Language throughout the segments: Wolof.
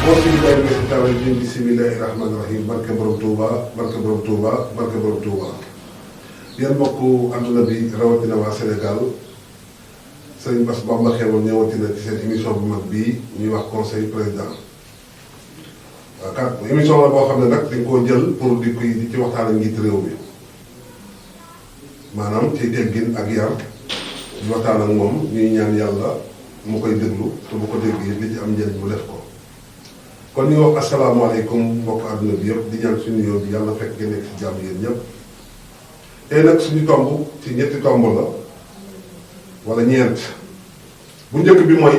bismillahi mina shaytaani rajiim bismillahi rahmaani rahiim barke borom Touba barke borom Touba barke borom Touba yéen mbokku àdduna bi rawatina waa Sénégal Serigne Bass Bamba Xéwal ñëwati na ci seen émission bu mag bii ñuy wax conseil président waaw kat émission la boo xam ne nag dañ koo jël pour di ci waxtaan ak njiit réew mi maanaam ci teggin ak yar di waxtaan ak moom ñuy ñaan yàlla mu koy déglu te bu ko déggee li ci am njëriñ mu def ko. kon ñu wax asalaamaaleykum mbokk àdduna bi yëpp di ñaan suñu yoon bi yàlla fekk ngeen nekk ci jàmm yéen ñëpp tey nag suñu tomb ci ñetti tomb la wala ñeent bu njëkk bi mooy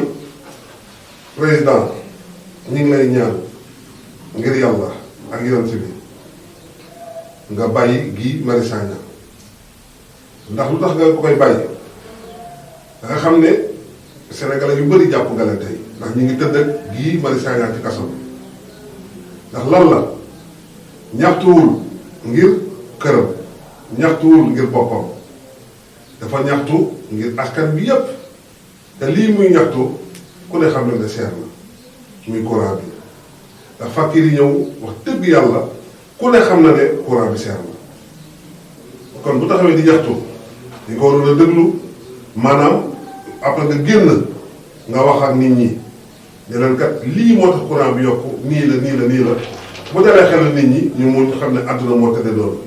président ñu ngi lay ñaan ngir yàlla ak yonent bi nga bàyyi Guy Marius Sagna ndax lu tax nga ko koy bàyyi da nga xam ne sénégalais yu bëri jàpp nga leen tey ndax ñu ngi tëdd ak Guy Marius Sagna ci kaso bi ndax lan la ñaxtuwul ngir këram ñaxtuwul ngir boppam dafa ñaxtu ngir askan bi yépp te lii muy ñaxtu ku ne xam ne seer na muy courant bi ndax facture yi ñëw wax dëgg yàlla ku ne xam na ne courant bi seer na kon bu taxawee di ñaxtu di ko waroon a déglu maanaam après nga génn nga wax ak nit ñi ne leen kat lii moo tax courant bi yokku nii la nii la nii la bu dalee xelal nit ñi ñu mun xam ne àdduna moo tëddee loolu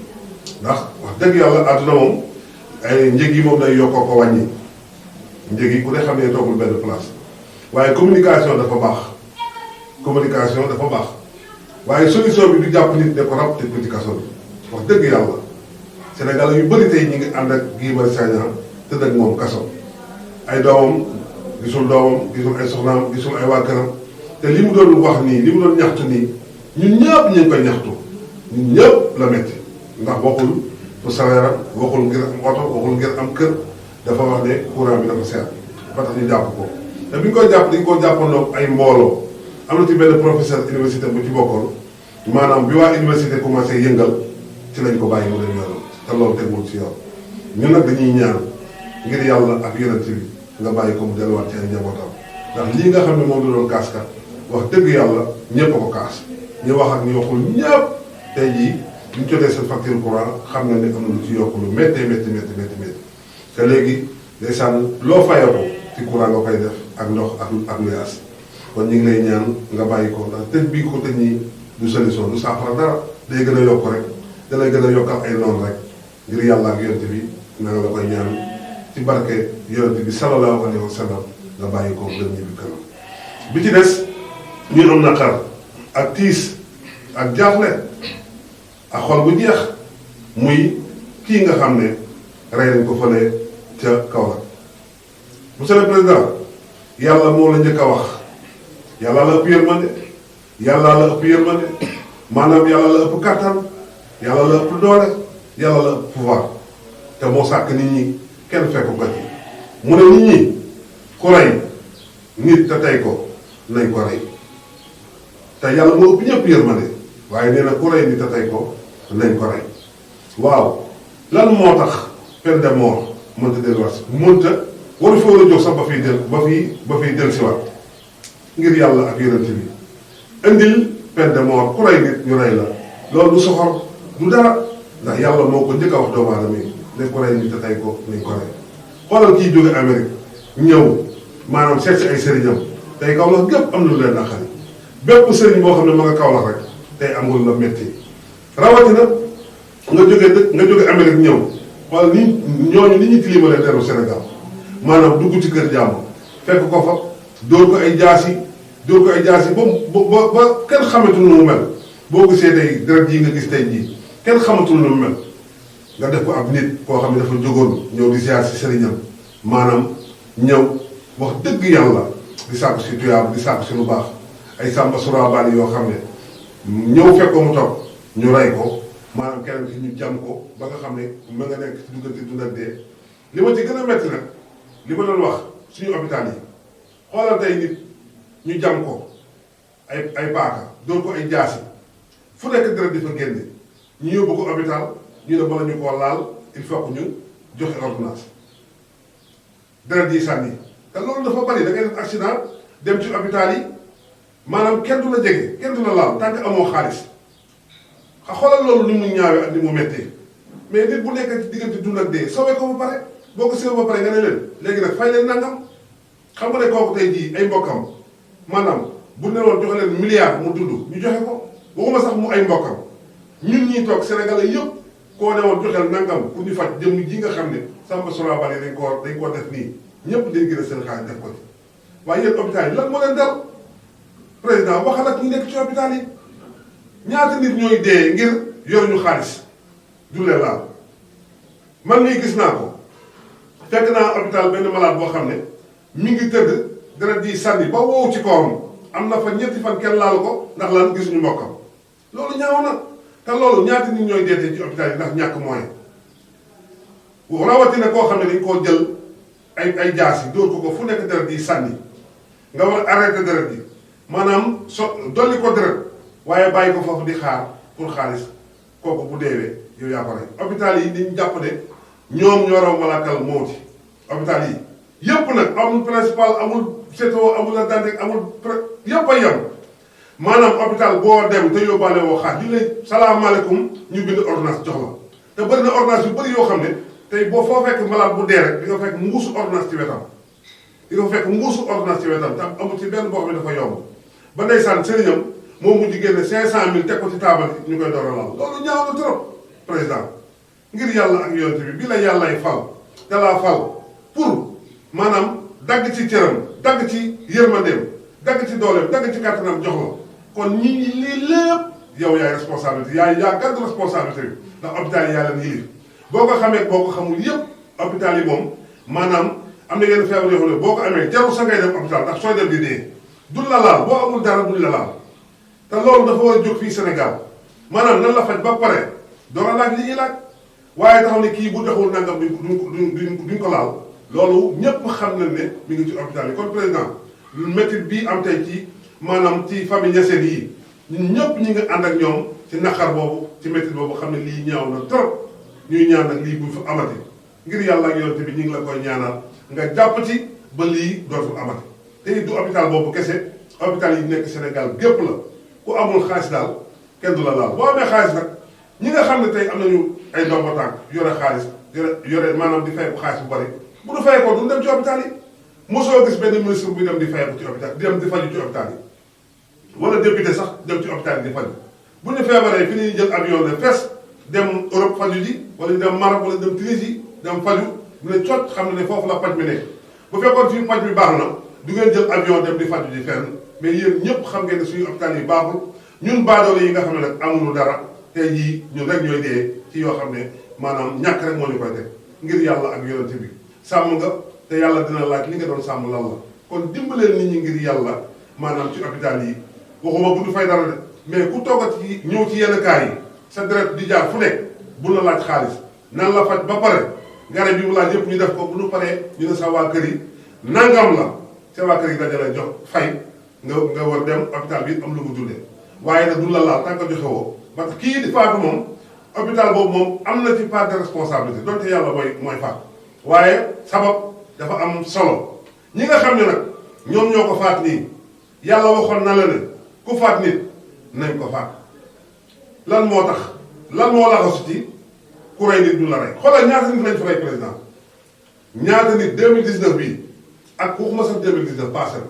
ndax wax dëgg yàlla àdduna moom ay njëg yi moom day yokkoo ko wàññi njëg yi ku ne xam ne toogul benn place waaye communication dafa baax waaye solution bi du jàpp nit ne ko rab te ci kaso bi wax dëgg yàlla Sénégal yu bëri tey ñi ngi ànd ak Guy Marius Sagna tëdd ak moom kaso ay doomam gisul ay soxnaam gisul ay waa këram te li mu doon wax nii li mu doon ñaxtu nii ñun ñëpp ñu ngi koy ñaxtu ñun ñëpp la metti ndax waxul pour salaire waxul ngir am oto waxul ngir am kër dafa wax ne courant bi dafa seer ba tax ñu jàpp ko te bi ñu koy jàpp dañu koo jàppandoo ay mbooloo am na ci benn professeur université bu ci bokkoon maanaam bi waa université commencé yëngal ci lañ ko bàyyi mu dem yoonam te loolu tegul ci yoon ñun nag dañuy ñaan ngir yàlla ak yonent bi nga bàyyi ko mu delluwaat ci ay njabootam ndax lii nga xam ne moom la doon kaas kat wax dëgg yàlla ñëpp a ko kaas ñu wax ak ñu waxul ñëpp tey jii bu ñu jotee seen facture courant xam na ne am na lu ci yokk lu méttee métti te léegi ndeysaan loo fayoo ko ci courant nga koy def ak ndox ak luyaas kon ñu ngi lay ñaan nga bàyyi ko ndax tëj bii ko tëj nii du solution du saafara dara day gën a yokk rek da lay gën a yokkal ay noonu rek ngir yàlla ak yonent bi na nga la koy ñaan ci barke yonent bi sallallahu alayhi wa sallam nga bàyyi ko dem ñibbi kanam bi ci des ñu am naqar ak tiis ak jaaxle ak xol bu jeex muy kii nga xam ne rey nañ ko fële ca Kaolack monsieur le président yàlla moo la njëkk a wax yàlla la ëpp yërmande maanaam yàlla la ëpp kattan yàlla la ëpp doole yàlla la ëpp pouvoir te moo sàkk nit ñi kenn fekk ko ci mu ne nit ñi ku rey nit te tey ko nañ ko rey te yàlla moo ëpp ñëpp yërmande waaye nee na ku rey nit te tey ko nañ ko rey waaw lan moo tax peine de mort mënta delluwaat waru fi war a jóg sax ba fiy dellusiwaat ngir yàlla ak yonent bi indil peine de mort ku rey nit ñu rey la loolu du soxor du dara ndax yàlla moo ko njëkk a wax doomu aadama yi ne ku rey nit te tey ko nañ ko rey xoolal kii jóge Amérique ñëw maanaam seet si ay sëriñam tey Kaolack gépp am na lu leen naqari bépp sëriñ boo xam ne ma nga Kaolack rek tey amul la métti rawatina nga jóge Amérique ñëw wala ñooñu ni ñuy tilimalee deru Sénégal maanaam dugg ci kër jàmm fekk ko fa dóor ko ay jaasi ba kenn xamatul nu mu mel boo gisee tey deret yi nga gis tey jii kenn xamatul nu mu mel nga def ko ab nit koo xam ne dafa jógoon ñëw di ziar si sëriñam maanaam ñëw wax dëgg yàlla di sàkku si tuyaab di sàkku si lu baax ay sàmba surabaali yoo xam ne ñëw fekk ko mu toog ñu rey ko maanaam keneen ki ñu jam ko ba nga xam ne ma nga nekk ci duggante dund ak dee li ma ci gën a metti nag li ma doon wax suñu hôpital yi xoolal tey nit ñu jam ko ay paaka dóor ko ay jaasi fu nekk deret di fa génne ñu yóbbu ko hôpital ñu ne bala ñu koo laal il faut que ñu joxe ordonnance deret yi sànni te loolu dafa bari da ngay def accident dem ci hôpital yi maanaam kenn du la jege kenn du la laal tant que amoo xaalis xoolal loolu ni mu ñaawee ak ni mu méttee mais nit bu nekk ci diggante dund ak dee soobee ko ba pare boo ko séwee ba pare nga ne leen léegi nag fay leen nangam xam nga ne kooku tey jii ay mbokkam maanaam bu ne woon joxe leen milliard mu dund ñu joxe ko waxuma sax mu ay mbokkam ñun ñii toog Sénégalais yëpp koo ne woon joxeel nangam pour ñu faj jëm ji nga xam ne Samba Sola Bale dañ koo def nii ñëpp dañ gën a seen xaalis def ko ci waaye yéen hôpital yi lan moo leen dal président waxal ak ñi nekk ci hôpital yi ñaata nit ñooy dee ngir yoruñu xaalis du leen laal man mii gis naa ko fekk naa hôpital benn malade boo xam ne mi ngi tëdd deret ji sànni ba wow ci kawam am na fa ñetti fan kenn laal ko ndax lan gisuñu mbokkam loolu ñaaw na te loolu ñaata nit ñooy deete ci hôpital yi ndax ñàkk moyen rawatina koo xam ne dañ koo jël ay jaas yi dóor ko fu nekk deret ji sànni nga war a arrêté deret ji maanaam dolli ko deret waaye bàyyi ko foofu di xaar pour xaalis kooku bu deewee yow yaa ko rey hôpital yi dañu jàpp ne ñoom ñoo raw malakal mawti hôpital yi yëpp nag amul principal amul CTO amul la Dantec amul yëpp a yem maanaam hôpital boo dem te yóbbaale woo xaar ñu lay salaamaaleykum ñu bind ordonnance jox la te bëri na ordonnance yu bëri yoo xam ne tey boo foo fekk malade bu dee rek di nga fekk mbuusu ordonnance ci wetam di nga fekk mbuusu ordonnance ci wetam te amul ci benn boo xam ne dafa yomb ba ndeysaan sëriñam moom mujj génne 500000 teg ko ci taabal ñu koy door a laal loolu ñaaw na trop président ngir yàlla ak yonent bi la yàllay fal te laa fal pour maanaam dagg ci cëram dagg ci yërmandeem dagg ci dooleem dagg ci kàttanam jox la kon ñi lii lépp yow yaay responsabilité yaa gàddu responsabilité bi ndax hôpital yi yaa leen yilif boo ko xamee boo ko xamul yëpp hôpital yi moom maanaam am na yenn feebar yoo xam ne boo ko amee jarul sa ngay dem hôpital ndax sooy dem di dee duñ la laal boo amul dara duñ la laal te loolu dafa war a jóg fii Sénégal maanaam nan la faj ba pare door a laaj li ñuy laaj waaye taxaw ne kii bu doxul nangam duñ ko laal loolu ñëpp xam nañ ne mi ngi ci hôpital yi kon président métit bii am tey ci maanaam ci famille Niassène yi ñun ñëpp ñi nga ànd ak ñoom ci naqar boobu ci métit boobu xam ne lii ñaaw na trop ñuy ñaan nag lii bu fi amati ngir yàlla ak yonent bi ñu ngi la koy ñaanal nga jàpp ci ba lii dootul amati te du hôpital boobu kese hôpital yi nekk Sénégal gépp la ku amul xaalis daal kenn du la laal boo amee xaalis nag ñi nga xam ne tey am nañu ay ndombo tànk yore xaalis yore maanaam di fay ko xaalis bu bari bu du fay ko du dem ci hôpital yi mosoo gis benn ministre buy dem di fay ko ci hôpital di dem di faju ci hôpital yi wala député sax dem ci hôpital yi di faju bu ñu feebaree fi ñuy jël avion de fes dem Europe faju ji wala ñu dem Maroc wala dem Tunisie dem faju ñu ne cot xam ne foofu la paj mi nekk bu fekkoon fii paj mi baax na du ngeen jël avion dem di faju ji fenn mais yéen ñëpp xam ngeen ne suñu hôpital yi baaxul ñun baadoole yi nga xam ne nag amuñu dara tey jii ñun rek ñooy dee ci yoo xam ne maanaam ñàkk rek moo ñu koy teg ngir yàlla ak yonent bi sàmm nga te yàlla dina laaj li nga doon sàmm lan la kon dimbaleel nit ñi ngir yàlla maanaam ci hôpital yi waxuma bu du fay dara de mais ku toogat ci ñëw ci yenn cas yi sa deret di jaar fu nekk bu la laaj xaalis nan la faj ba pare garab yi mu laaj yëpp ñu def ko bu ñu paree ñu ne sa waa kër yi nangam la sa waa kër yi dajale jox fay nga war dem hôpital bi am lu mu dundee waaye nag du la laal tant que joxe woo parce que kii di faatu moom hôpital boobu moom am na ci part de responsabilité donte yàlla mooy faat waaye sabab dafa am solo ñi nga xam ne nag ñoom ñoo ko faat nii yàlla waxoon na la ne ku faat nit nañ ko faat lan moo tax lan moo laxasu ci ku rey nit du la rey xoolal ñaata nit lañ fa rey président ñaata nit 2019 bii ak waxuma sax 2019 passé na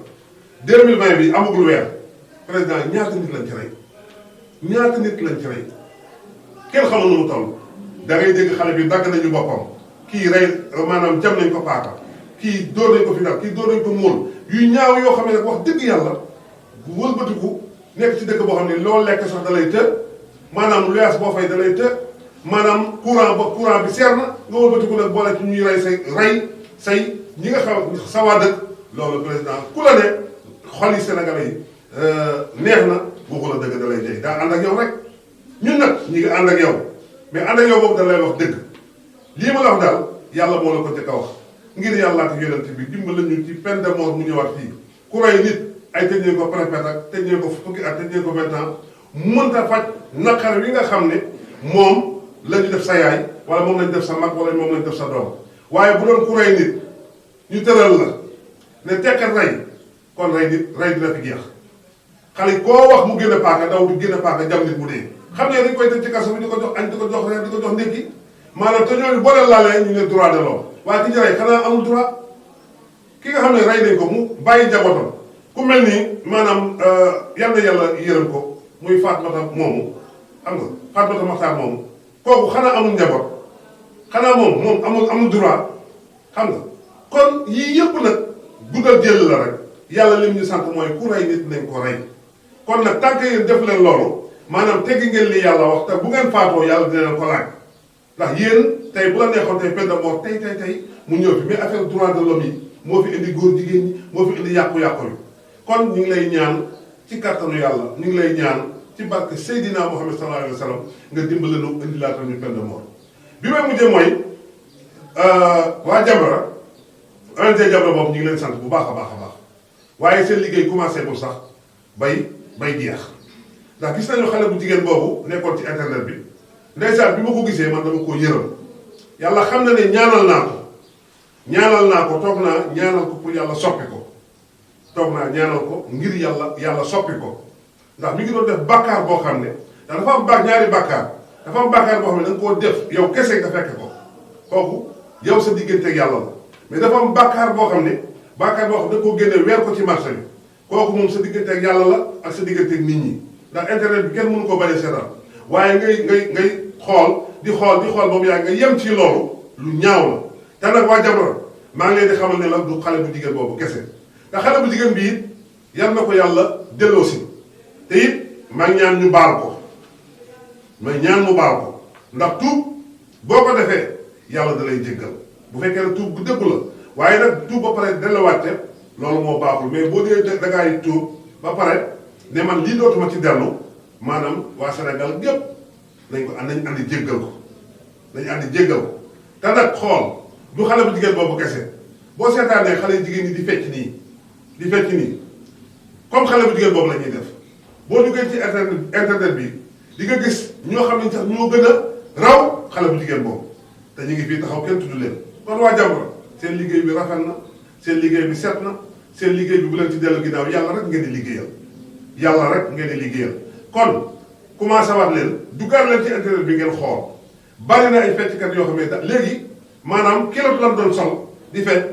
2020 bi amagul weer président ñaata nit lañ ci rey ñaata nit lañ ci rey kenn xamul nu mu toll da ngay dégg xale bi dagg nañu boppam kii rey maanaam jam nañ ko paaka kii dóor nañ ko fi dal kii dóor nañ ko móol yu ñaaw yoo xam ne nag wax dëgg yàlla bu wëlbatiku nekk ci dëkk boo xam ne loo lekk sax da lay të maanaam luyaas boo fay da lay të maanaam courant bi seer na nga wëlbatiku nag boole ci ñuy say ñi nga xam sa waa dëkk loolu président ku la ne xol yi Sénégalais yi neex na waxu la dëgg da lay jey daa ànd ak yow rek ñun nag ñi ngi ànd ak yow mais ànd ak yow boobu da lay wax dëgg lii ma la wax daal yàlla moo la ko jëkk a wax ngir yàlla ak yonent bi dimbali ñu ci peine de mort mu ñëwaat fii ku rey nit ay tëj nañ ko préfet ak tëj nañ ko fukki at tëj nañ ko 20 ans mënta faj naqar wi nga xam ne moom la ñu def sa yaay wala moom lañ def sa mag wala moom lañ def sa doom waaye bu doon ku rey nit ñu tëral la ne tekkat rey kon rey nit rey dina fi jeex xale koo wax mu génne paaka daw di génne paaka jam nit mu dee xam ne dañ koy tëj ci kaso bi di ko jox añ di ko jox reer di ko jox ndékki maanaam te ñooñu boo leen laalee ñu ne droit de l'homme waaye ki ñu rey xanaa amul droit ki nga xam ne rey nañ ko mu bàyyi njabootam ku mel ni maanaam yal na yàlla yërëm ko muy Fatmata moomu xam nga Fatmata Maxtaar moomu kooku xanaa amul njaboot xanaa moom amul droit xam nga kon yii yëpp nag guddal jël la rek yàlla lim ñu sant mooy ku rey nit nañ ko rey kon nag tant que yéen def leen loolu maanaam teggi ngeen li yàlla wax te bu ngeen faatoo yàlla dina leen ko laaj ndax yéen tey bu la neexoon tey peine de mort tey mu ñëw fi mais affaire droit de l'homme yi moo fi indi góor jigéen ñi moo fi indi yàqu-yàqu yi kon ñu ngi lay ñaan ci kattanu yàlla ñu ngi lay ñaan ci barke Seydina Muhammad sallallahu alayhi wa sallam nga dimbale nu indi laata ñu peine de mort bi may mujjee mooy waa Jamra ONG Jamra boobu ñu ngi leen sant bu baax a baax a baax waaye seen liggéey commencé ko sax bay jeex ndax gis nañu xale bu jigéen boobu nekkoon ci internet bi ndeysaan bi ma ko gisee man dama ko yërëm yàlla xam na ne ñaanal naa ko toog naa ñaanal ko pour yàlla soppi ko toog naa ñaanal ko ngir yàlla soppi ko ndax mi ngi doon def bàkkaar boo xam ne ndax dafa am ñaari bàkkaar dafa am bàkkaar boo xam ne da nga koo def yow kese nga fekk ko kooku yow sa digganteeg yàlla la mais dafa am bàkkaar boo xam ne da nga koo génne weer ko ci marché bi kooku moom sa digganteeg yàlla la ak sa digganteeg nit ñi ndax internet bi kenn mënu ko bañ a seetaan waaye ngay xool di xool boobu yaa nga yem ci loolu lu ñaaw la te nag waa Jamra maa ngi leen di xamal ne la du xale bu jigéen boobu kese te xale bu jigéen bi it yal na ko yàlla delloosi te it maa ngi ñaan ñu baal ko may ñaan mu baal ko ndax tuub boo ko defee yàlla da lay jéggal bu fekkee ne tuub bu dëgg la waaye nag tuub ba pare delluwaate loolu moo baaxul mais boo dee da ngay tuub ba pare ne man lii dootuma ci dellu maanaam waa Sénégal gépp nañ andi jéggal ko te nag xool du xale bu jigéen boobu kese boo seetaanee xale jigéen ñi di fecc nii comme xale bu jigéen boobu la ñuy def boo duggee ci internet bi di nga gis ñoo xam ne sax ñoo gën a raw xale bu jigéen boobu te ñu ngi fii taxaw kenn tudd leen kon waa Jamra seen liggéey bi rafet na seen liggéey bi set na seen liggéey bi bu leen ci dellu ginnaaw yàlla rek ngeen di liggéeyal kon commencé waat leen duggaat leen ci internet bi ngeen xool bari na ay fecckat yoo xam ne léegi maanaam kilot lan doon sol di fecc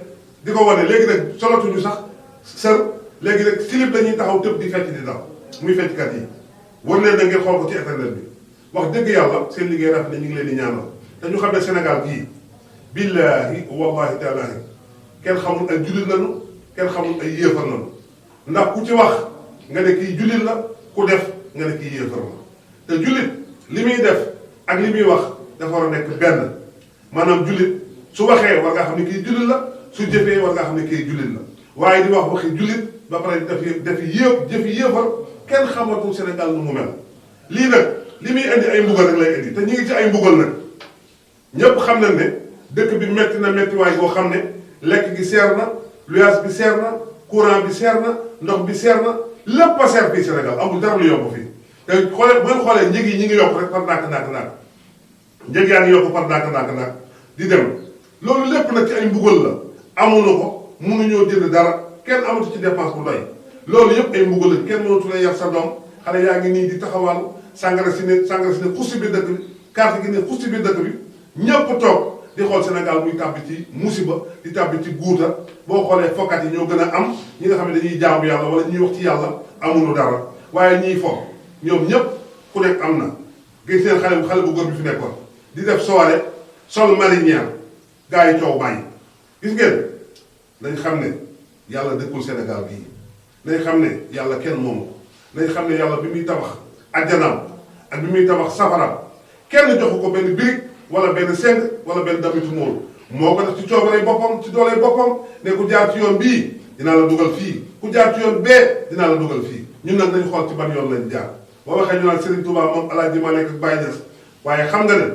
di ko wane léegi nag solatuñu sax sër léegi nag silib lañuy taxaw tëb di fecc di daw muy fecckat yi war leen na ngeen xool ko ci internet bi wax dëgg yàlla seen liggéey rafet na ñu ngi leen di ñaanal te ñu xam ne Sénégal gii billaahi wallahi taalaahi kenn xamul ay jullit lañu kenn xamul ay yéefar lañu ndax ku ci wax nga ne kii jullit la ku def nga ne kii yéefar la te jullit li muy def ak li muy wax dafa war a nekk benn maanaam jullit su waxee war ngaa xam ne kii jullit la su jëfee war ngaa xam ne kii jullit la waaye di wax waxi jullit ba pare def jëfi yéefar kenn xamatul Sénégal nu mu mel lii nag li muy indi ay mbugal rek lay indi te ñu ngi ci ay mbugal nag ñépp xam nañ ne dëkk bi metti na mettiwaay boo xam ne lekk gi seer na luyaas bi seer na courant bi seer na ndox bi seer na lépp a seer fii Sénégal amul dara lu yomb fii te xoolee bu ngeen xoolee njëg yi ñi ngi yokk rek par ndànk njëg yaa ngi yokk par ndànk di dem loolu lépp nag ci ay mbugal la amuñu ko mënuñoo jënd dara kenn amatu ci dépense bu doy loolu yëpp ay mbugal la kenn mënatu la yar sa doom xale yaa ngi nii di taxawal sàngara si ne xusi bi dëkk bi carte gi ne xusi bi dëkk bi ñëpp toog di xool Sénégal muy tàbbi ci musiba di tàbbi ci guuta boo xoolee fokkat yi ñoo gën a am ñi nga xam ne dañuy jaamu yàlla wala ñuy wax ci yàlla amuñu dara waaye ñiy fo ñoom ñëpp ku nekk am na gis seen xale bu góor bi fi nekkoon di def soirée sol marinière gars yi coow bàyyi gis ngeen nañ xam ne yàlla dëkkul Sénégal gii nañ xam ne yàlla kenn moomu nañ xam ne yàlla bi muy tabax ajjanaam ak bi muy tabax safaram kenn joxu ko benn birig wala benn seng wala benn damitu móol moo ko def ci coobaree boppam ci doolee boppam ne ku jaar ci yoon bii dinaa la dugal fii ku jaar ci yoon bee dinaa la dugal fii ñun nag dañu xool ci ban yoon lañ jaar boo waxee ñu naan Serigne Touba moom El Hadj Malick ak Baye Niass waaye xam nga ne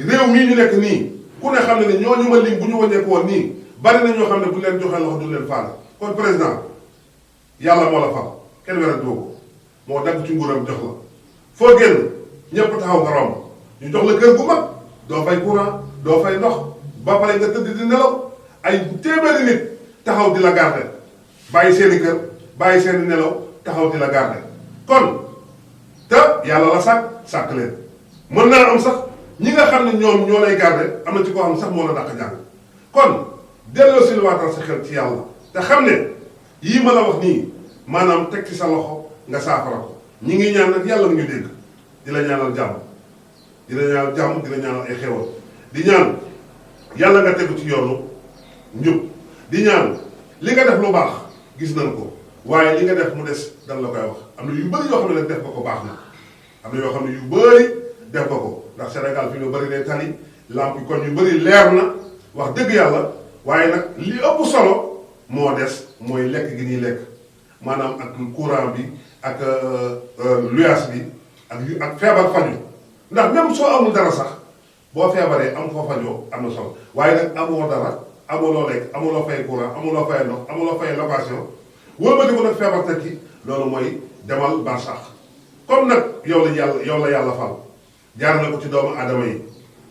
réew mii ñu nekk nii ku ne xam ne ne ñooñu ma lim bu ñu wàññeeku woon nii bari na ñoo xam ne bu leen joxee loxo du leen faale kon président yàlla moo la fal kenn werante ko moo dagg ci nguuram jox la foo génn ñëpp taxaw nga romb ñu jox la kër gu mag doo fay courant doo fay ndox ba pare nga tëdd di nelaw ay téeméeri nit taxaw di la garder bàyyi seeni kër bàyyi seeni nelaw taxaw di la garder kon te yàlla la sàkk leen mën naa am sax ñi nga xam ne ñoom ñoo lay garder am na ci koo xam ne sax moo la dàq jàng kon delloo si lu waatal sa xel ci yàlla te xam ne yii ma la wax nii maanaam teg ci sa loxo nga saafara ko ñi ngi ñaan nag yàlla nga ñu dégg di la ñaanal jàmm di la ñaanal jàmm di la ñaanal ay xéwal di ñaan yàlla nga tegu ci yoonu njub di ñaan li nga def lu baax gis nañ ko waaye li nga def mu des dan la koy wax am na yu bëri yoo xam ne nag def nga ko baax na am na yoo xam ne yu bëri def nga ko ndax Sénégal fi ñu bëri ne tali lamp yi kon yu bëri leer na wax dëgg yàlla waaye nag li ëpp solo moo des mooy lekk gi ñuy lekk maanaam ak courant bi ak luyaas bi ak feebar faju ndax même soo amul dara sax boo feebaree am foo fajoo am na solo waaye nag amoo dara amuloo lekk amuloo fay courant amuloo fay ndox amuloo fay location wëlbati ko nag feebar tekki loolu mooy demal barsax comme nag yow la yàlla fal jaar na ko ci doomu aadama yi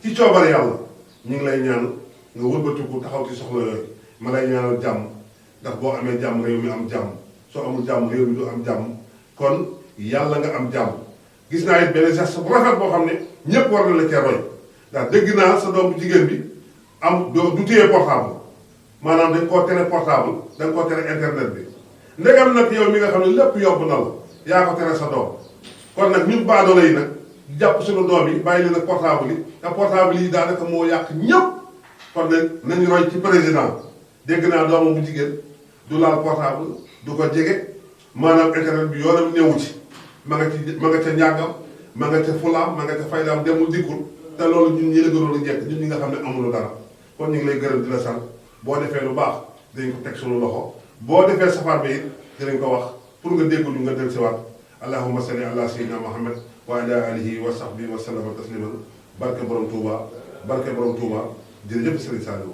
ci coobare yàlla ñu ngi lay ñaan nga wëlbatiku taxaw ci soxla yooyu ma lay ñaanal jàmm ndax boo amee jàmm réew mi am jàmm soo amul jàmm réew mi du am jàmm kon yàlla nga am jàmm gis naa it benn geste bu rafet boo xam ne ñëpp war na la cee roy ndax dégg naa sa doom bu jigéen bi am du téye portable maanaam dañ koo tere portable dañ koo tere internet bi ndegam nag yow mi nga xam ne lépp yomb na la yaa ko tere sa doom kon nag ñun baadoolo yi nag jàpp suñu doom yi bàyyi leen ak portable yi te portable yi daanaka moo yàq ñëpp kon nag nañu roy ci président dégg naa doomam bu jigéen du laal portable du ko jege maanaam internet bi yoonam néewu ci ma nga ca njàngam ma nga ca fulaam ma nga ca faydaam demul dikkul te loolu ñun ñi la gënoon a njëkk ñun ñi nga xam ne amul dara kon ñu ngi lay gërëm di la sant boo defee lu baax dinañ ko teg suñu loxo boo defee safar bi it dinañ ko wax pour nga dégg lu nga del si waat allahumma salli ala sayyidina muhammad wa ala alihi wa sahbihi wa sallama tasliman barke borom Touba jërëjëf Serigne Saliou